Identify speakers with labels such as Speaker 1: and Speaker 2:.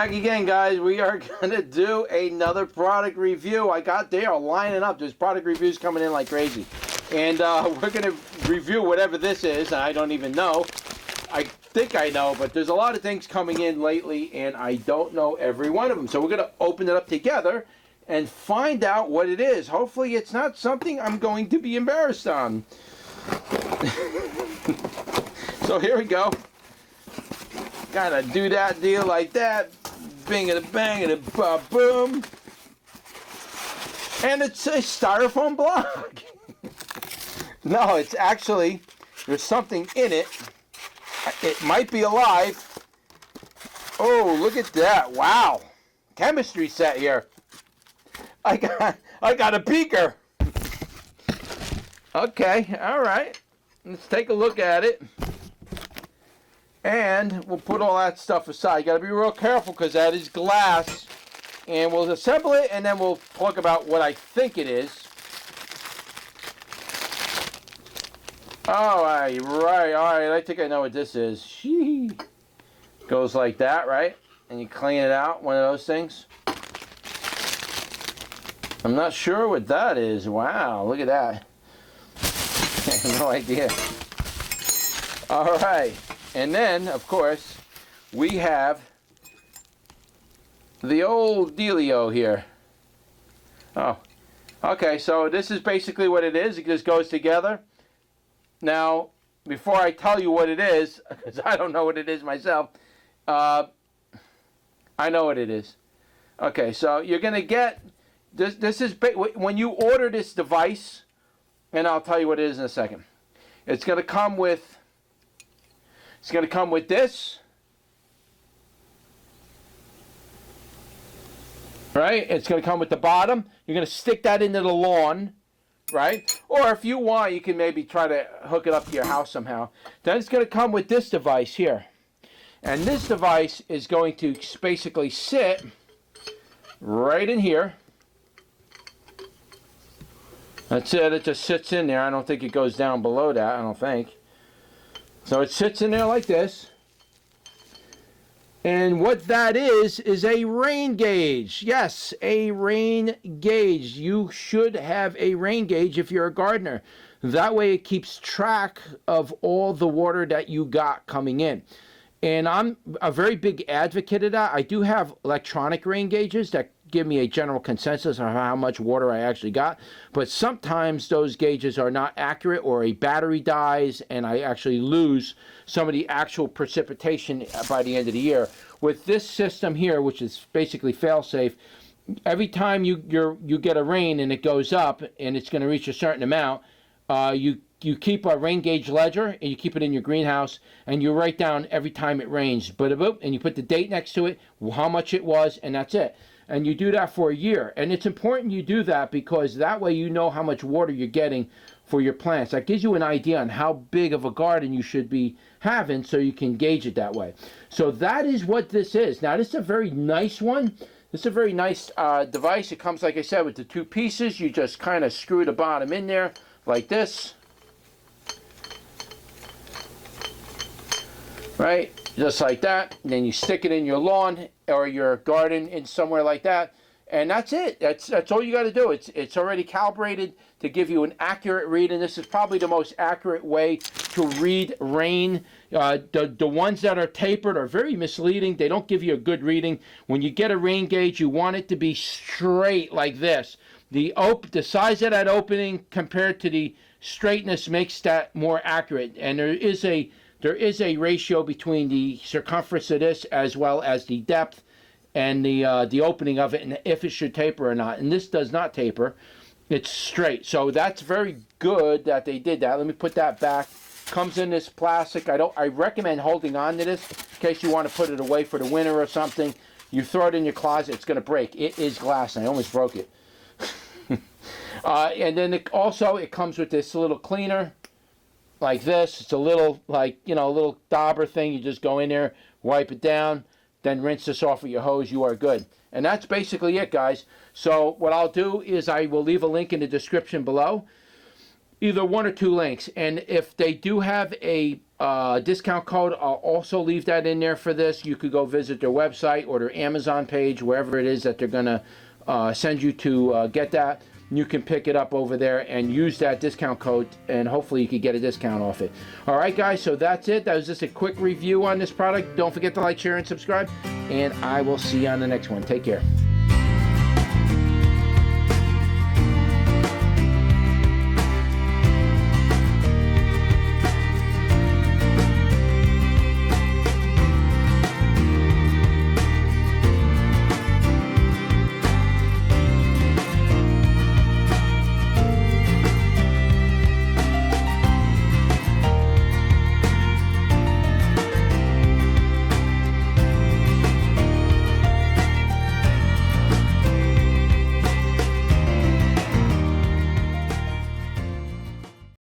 Speaker 1: back again, guys. We are going to do another product review. They are lining up. There's product reviews coming in like crazy. And we're going to review whatever this is. I don't even know. I think I know, but there's a lot of things coming in lately, and I don't know every one of them. So we're going to open it up together and find out what it is. Hopefully it's not something I'm going to be embarrassed on. So here we go. Gotta do that deal like that. Bing and a bang and a boom. And it's a styrofoam block. No, it's actually, there's something in it. It might be alive. Oh, look at that. Wow. Chemistry set here. I got a beaker. Okay, all right. Let's take a look at it. And we'll put all that stuff aside. You got to be real careful because that is glass. And we'll assemble it, and then we'll talk about what I think it is. All right. I think I know what this is. Shee. Goes like that, right? And you clean it out, one of those things. I'm not sure what that is. Wow, look at that. I have no idea. All right. And then, of course, we have the old dealio here. Oh, okay, so this is basically what it is. It just goes together. Now, before I tell you what it is, because I don't know what it is myself, I know what it is. Okay, so you're going to get, this is, when you order this device, and I'll tell you what it is in a second. It's going to come with this, right? It's going to come with the bottom. You're going to stick that into the lawn, right? Or if you want, you can maybe try to hook it up to your house somehow. Then it's going to come with this device here. And this device is going to basically sit right in here. That's it. It just sits in there. I don't think it goes down below that. I don't think. So it sits in there like this. And what that is a rain gauge. Yes, a rain gauge. You should have a rain gauge if you're a gardener. That way it keeps track of all the water that you got coming in. And I'm a very big advocate of that. I do have electronic rain gauges that give me a general consensus on how much water I actually got, but sometimes those gauges are not accurate, or a battery dies and I actually lose some of the actual precipitation by the end of the year. With this system here, which is basically fail-safe, every time you get a rain and it goes up and it's going to reach a certain amount, you keep a rain gauge ledger and you keep it in your greenhouse and you write down every time it rains, and you put the date next to it, how much it was, and that's it. And you do that for a year. And it's important you do that because that way you know how much water you're getting for your plants. That gives you an idea on how big of a garden you should be having, so you can gauge it that way. So that is what this is. Now, this is a very nice one. This is a very nice device. It comes, like I said, with the two pieces. You just kind of screw the bottom in there like this. Right? Just like that. And then you stick it in your lawn or your garden in somewhere like that, and that's it. That's all you got to do. It's already calibrated to give you an accurate read, and this is probably the most accurate way to read rain. The ones that are tapered are very misleading. They don't give you a good reading. When you get a rain gauge, you want it to be straight like this. The size of that opening compared to the straightness makes that more accurate, and there is a ratio between the circumference of this as well as the depth and the opening of it, and if it should taper or not. And this does not taper. It's straight. So that's very good that they did that. Let me put that back. Comes in this plastic. I recommend holding on to this in case you want to put it away for the winter or something. You throw it in your closet, it's going to break. It is glass, and I almost broke it. And then it comes with this little cleaner. Like this. It's a little, a little dauber thing. You just go in there, wipe it down, then rinse this off with your hose. You are good. And that's basically it, guys. So what I'll do is I will leave a link in the description below. either one or two links. And if they do have a discount code, I'll also leave that in there for this. You could go visit their website or their Amazon page, wherever it is that they're going to send you to get that. You can pick it up over there and use that discount code, and hopefully you can get a discount off it. All right, guys, so that's it. That was just a quick review on this product. Don't forget to like, share, and subscribe, and I will see you on the next one. Take care.